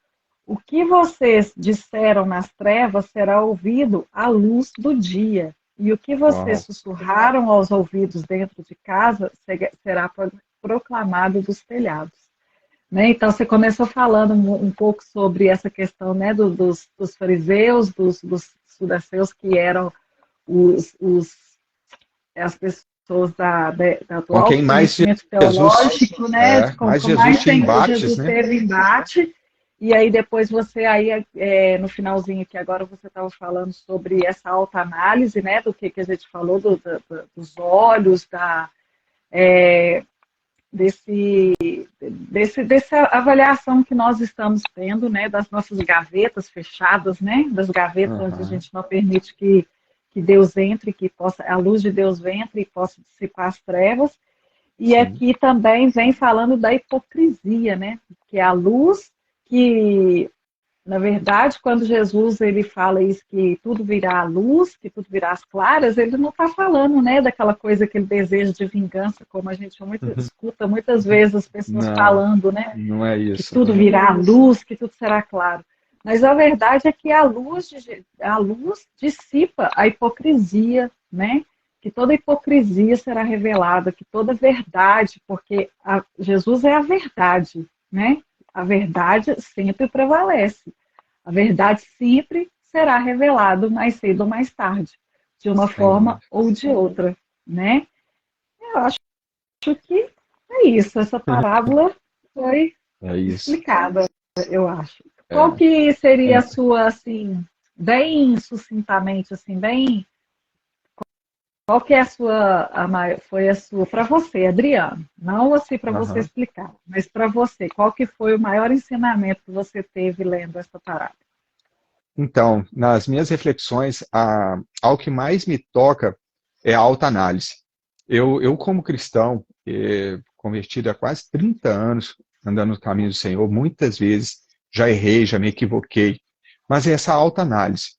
O que vocês disseram nas trevas será ouvido à luz do dia, e o que vocês Uau. sussurraram aos ouvidos dentro de casa será proclamado dos telhados. Né? Então, você começou falando um pouco sobre essa questão, né, dos fariseus, dos saduceus, que eram as pessoas do Com quem mais conhecimento Jesus, teológico, né, com mais mais Jesus tinha embates, Jesus né? teve embate, e aí depois você, aí no finalzinho que agora você estava falando sobre essa autoanálise, né, do que a gente falou, dos olhos, dessa avaliação que nós estamos tendo, né, das nossas gavetas fechadas, né, das gavetas onde a gente não permite que Deus entre, que possa, a luz de Deus entre e possa dissipar as trevas. E Sim. aqui também vem falando da hipocrisia, né, que é a luz que, na verdade, quando Jesus ele fala isso, que tudo virá à luz, que tudo virá às claras, ele não está falando, né, daquela coisa, aquele desejo de vingança, como a gente escuta muitas vezes as pessoas falando, né, não é que isso. tudo virá à luz, que tudo será claro. Mas a verdade é que a luz dissipa a hipocrisia, né? Que toda hipocrisia será revelada, que toda verdade, porque Jesus é a verdade, né? A verdade sempre prevalece. A verdade sempre será revelada mais cedo ou mais tarde, de uma forma ou de outra, né? Eu acho que é isso. Essa parábola foi explicada, eu acho. Qual que seria a sua, assim, bem sucintamente, assim, bem... Qual que é foi a sua, para você, Adriano, não assim para você explicar, mas para você, qual que foi o maior ensinamento que você teve lendo essa parábola? Então, nas minhas reflexões, ao que mais me toca é a autoanálise. Eu como cristão, convertido há quase 30 anos, andando no caminho do Senhor, muitas vezes já errei, já me equivoquei, mas essa autoanálise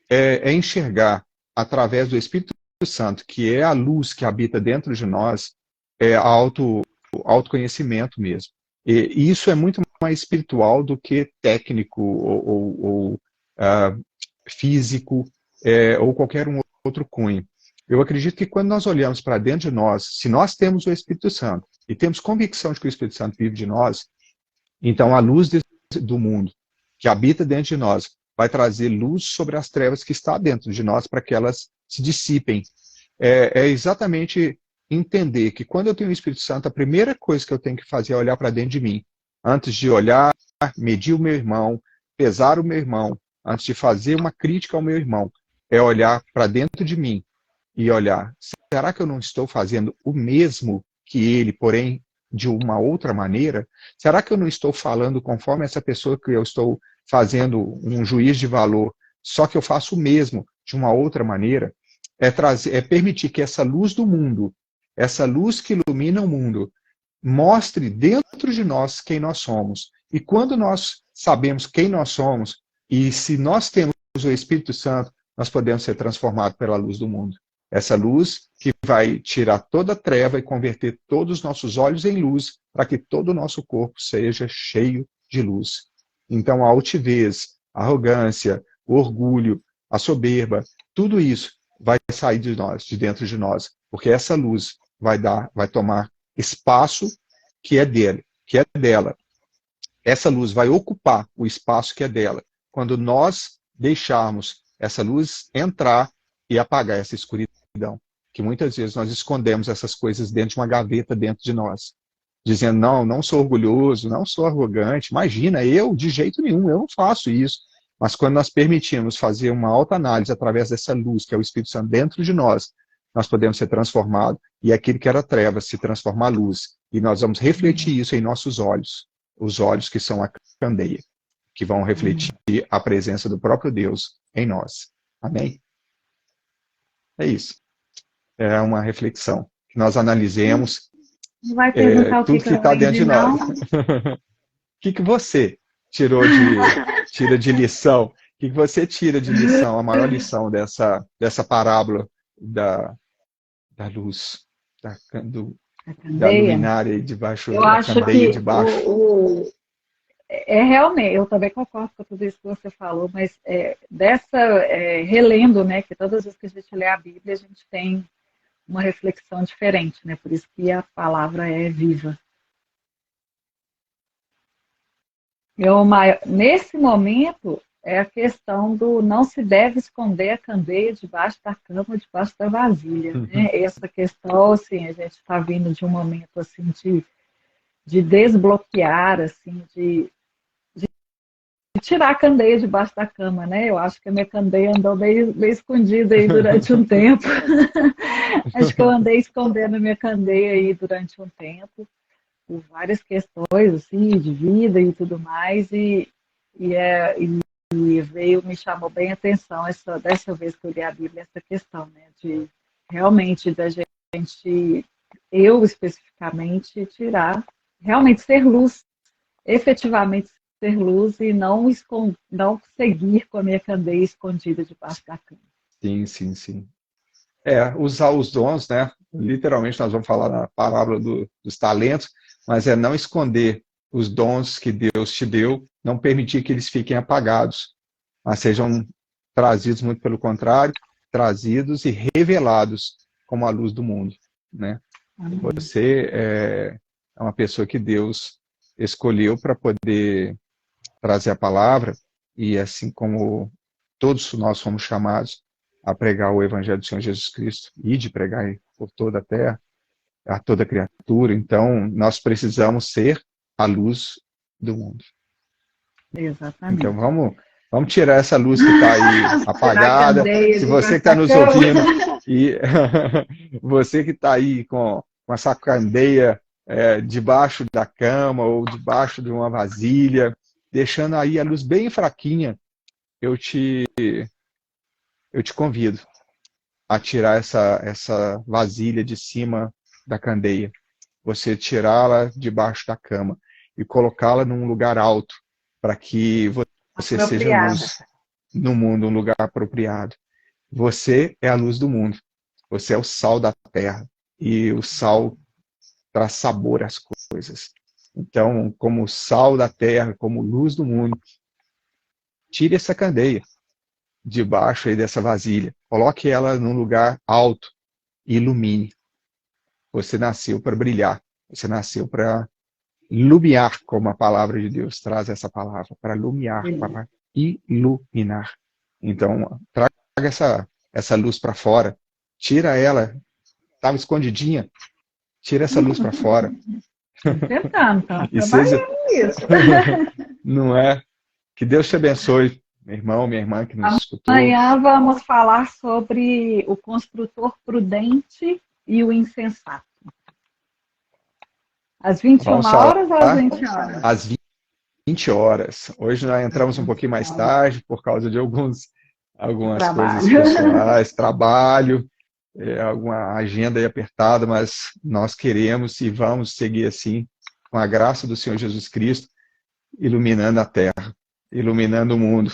é enxergar através do Espírito Santo, que é a luz que habita dentro de nós, autoconhecimento mesmo. E isso é muito mais espiritual do que técnico ou físico ou qualquer outro cunho. Eu acredito que quando nós olhamos para dentro de nós, se nós temos o Espírito Santo e temos convicção de que o Espírito Santo vive de nós, então a luz do mundo que habita dentro de nós vai trazer luz sobre as trevas que está dentro de nós para que elas se dissipem. É exatamente entender que quando eu tenho o Espírito Santo, a primeira coisa que eu tenho que fazer é olhar para dentro de mim. Antes de olhar, medir o meu irmão, pesar o meu irmão, antes de fazer uma crítica ao meu irmão, é olhar para dentro de mim e olhar, será que eu não estou fazendo o mesmo que ele, porém de uma outra maneira? Será que eu não estou falando conforme essa pessoa que eu estou fazendo um juízo de valor, só que eu faço o mesmo de uma outra maneira? É permitir que essa luz do mundo, essa luz que ilumina o mundo, mostre dentro de nós quem nós somos. E quando nós sabemos quem nós somos, e se nós temos o Espírito Santo, nós podemos ser transformados pela luz do mundo. Essa luz que vai tirar toda a treva e converter todos os nossos olhos em luz, para que todo o nosso corpo seja cheio de luz. Então a altivez, a arrogância, o orgulho, a soberba, tudo isso vai sair de nós, de dentro de nós, porque essa luz vai tomar espaço que é dele, que é dela. Essa luz vai ocupar o espaço que é dela. Quando nós deixarmos essa luz entrar e apagar essa escuridão, que muitas vezes nós escondemos essas coisas dentro de uma gaveta dentro de nós, dizendo, não sou orgulhoso, não sou arrogante, imagina, eu de jeito nenhum, eu não faço isso. Mas quando nós permitimos fazer uma autoanálise através dessa luz, que é o Espírito Santo dentro de nós, nós podemos ser transformados, e aquilo que era trevas se transforma em luz. E nós vamos refletir isso em nossos olhos, os olhos que são a candeia, que vão refletir a presença do próprio Deus em nós. Amém? É isso. É uma reflexão. Que nós analisemos tudo que está dentro de nós. O que você tira de lição? O que você tira de lição, a maior lição dessa parábola da luz, A da candeia. luminária aí debaixo, Eu da acho candeia que debaixo? realmente, eu também concordo com tudo isso que você falou, mas relendo, né, que todas as vezes que a gente lê a Bíblia, a gente tem uma reflexão diferente, né? Por isso que a palavra é viva. Nesse momento, é a questão do não se deve esconder a candeia debaixo da cama, debaixo da vasilha, né? Essa questão, assim, a gente está vindo de um momento, assim, de desbloquear, assim, de tirar a candeia debaixo da cama, né? Eu acho que a minha candeia andou meio escondida aí durante um tempo. Acho que eu andei escondendo a minha candeia aí durante um tempo, por várias questões, assim, de vida e tudo mais, e me chamou bem a atenção dessa vez que eu li a Bíblia, essa questão, né, de realmente da gente, eu especificamente, realmente ser luz, efetivamente ser luz e não seguir com a minha candeia escondida debaixo da cama. Sim, sim, sim. Usar os dons, né? Literalmente nós vamos falar na parábola dos talentos, mas é não esconder os dons que Deus te deu, não permitir que eles fiquem apagados, mas sejam trazidos, muito pelo contrário, trazidos e revelados como a luz do mundo, né? Você é uma pessoa que Deus escolheu para poder trazer a palavra, e assim como todos nós fomos chamados a pregar o Evangelho do Senhor Jesus Cristo e de pregar por toda a terra, a toda criatura. Então, nós precisamos ser a luz do mundo. Exatamente. Então, vamos tirar essa luz que está aí apagada. Se você que está nos ouvindo, e você que está aí com essa candeia debaixo da cama ou debaixo de uma vasilha, deixando aí a luz bem fraquinha, eu te convido a tirar essa vasilha de cima da candeia. Você tirá-la debaixo da cama e colocá-la num lugar alto, para que você seja luz no mundo, um lugar apropriado. Você é a luz do mundo. Você é o sal da terra. E o sal traz sabor às coisas. Então, como sal da terra, como luz do mundo, tire essa candeia debaixo aí dessa vasilha. Coloque ela num lugar alto e ilumine. Você nasceu para brilhar. Você nasceu para iluminar, como a palavra de Deus traz essa palavra, para iluminar, para iluminar. Então, traga essa luz para fora. Tira ela. Estava escondidinha. Tira essa luz para fora. Tentando, tá? E seja... isso. Não é? Que Deus te abençoe, meu irmão, minha irmã que nos escutou. Amanhã vamos falar sobre o construtor prudente e o insensato. Às 21 horas ou às 20 horas? Às 20 horas. Hoje nós entramos um pouquinho mais tarde por causa de algumas coisas pessoais, trabalho, alguma agenda aí apertada, mas nós queremos e vamos seguir assim, com a graça do Senhor Jesus Cristo, iluminando a terra, iluminando o mundo,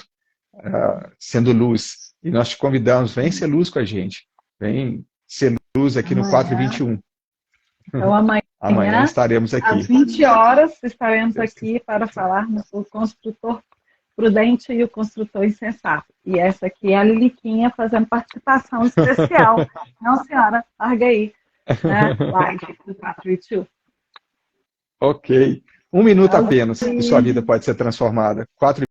sendo luz. E nós te convidamos, vem ser luz com a gente. Vem ser luz aqui no 421. Então amanhã estaremos aqui. Às 20 horas estaremos aqui para falarmos do construtor prudente e o construtor insensato. E essa aqui é a Liliquinha fazendo participação especial. Não, senhora, larga aí. Né? Live do 421. Ok. 1 minuto apenas e sua vida pode ser transformada. 4